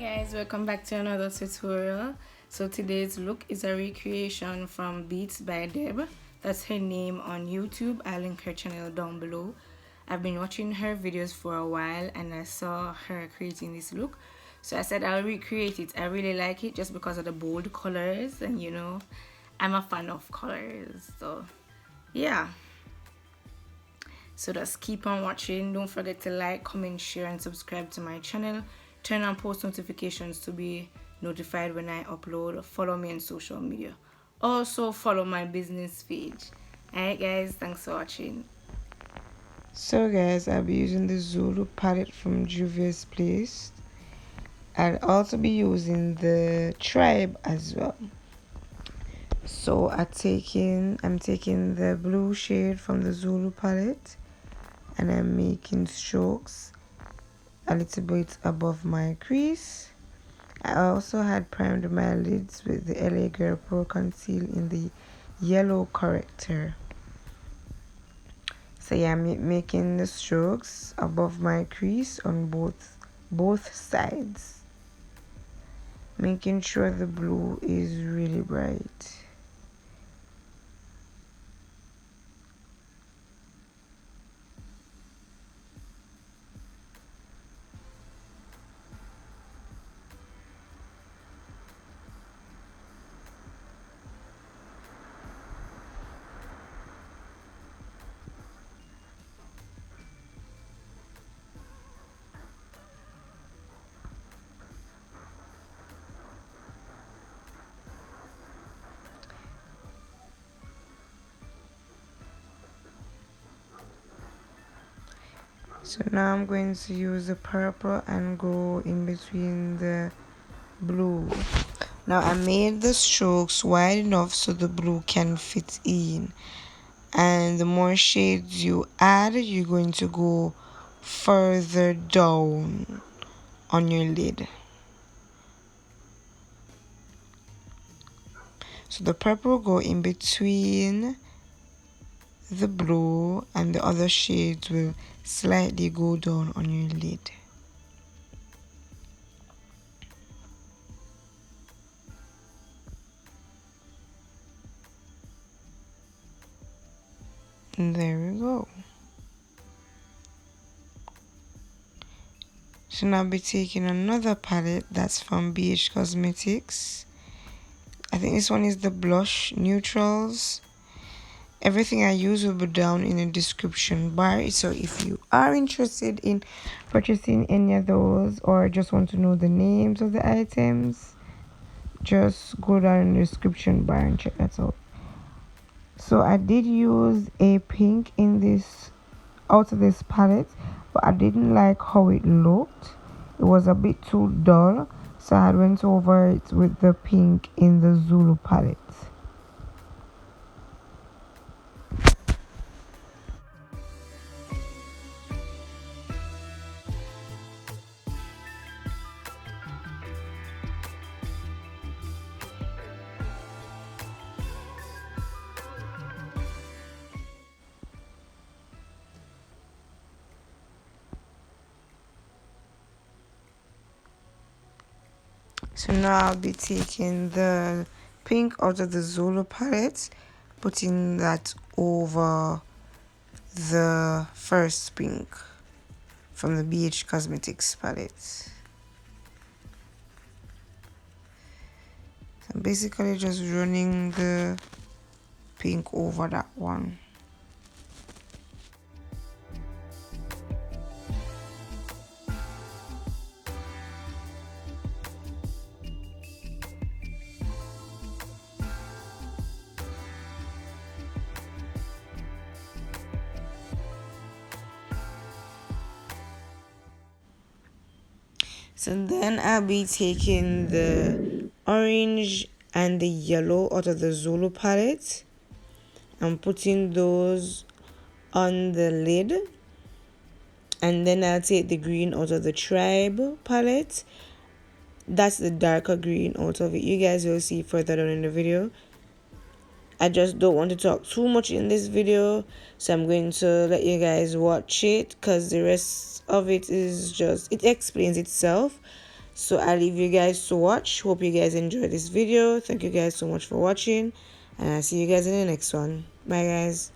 Guys, welcome back to another tutorial. So today's look is a recreation from BeatsbyDeb. That's her name on YouTube. I'll link her channel down below. I've been watching her videos for a while and I saw her creating this look, so I said I'll recreate it. I really like it just because of the bold colors, and you know I'm a fan of colors, so yeah. So just keep on watching. Don't forget to like, comment, share, and subscribe to my channel. Turn on post notifications to be notified when I upload. Follow me on social media. Also follow my business page. Alright guys, thanks for watching. So guys, I'll be using the Zulu Palette from Juvia's place. I'll also be using the Tribe as well. So I'm taking the blue shade from the Zulu Palette and I'm making strokes a little bit above my crease. I also had primed my lids with the LA Girl Pro Conceal in the Yellow Corrector. So yeah, I'm making the strokes above my crease on both sides, making sure the blue is really bright. So now I'm going to use the purple and go in between the blue. Now I made the strokes wide enough so the blue can fit in, and the more shades you add, you're going to go further down on your lid. So the purple will go in between the blue and the other shades will slightly go down on your lid. And there we go. So now I'll be taking another palette that's from BHcosmetics. I think this one is the blush neutrals. Everything I use will be down in the description bar, so if you are interested in purchasing any of those or just want to know the names of the items, just go down in the description bar and check that out. So I did use a pink in this out of this palette, but I didn't like how it looked. It was a bit too dull, so I went over it with the pink in the Zulu palette. So now I'll be taking the pink out of the Zulu palette, putting that over the first pink from the BHcosmetics palette. So I'm basically just running the pink over that one. So then I'll be taking the orange and the yellow out of the Zulu palette and putting those on the lid. And then I'll take the green out of the Tribe palette. That's the darker green out of it. You guys will see further down in the video. I just don't want to talk too much in this video, so I'm going to let you guys watch it because the rest of it is just, it explains itself. So I leave you guys to watch. Hope you guys enjoyed this video. Thank you guys so much for watching, and I'll see you guys in the next one. Bye guys.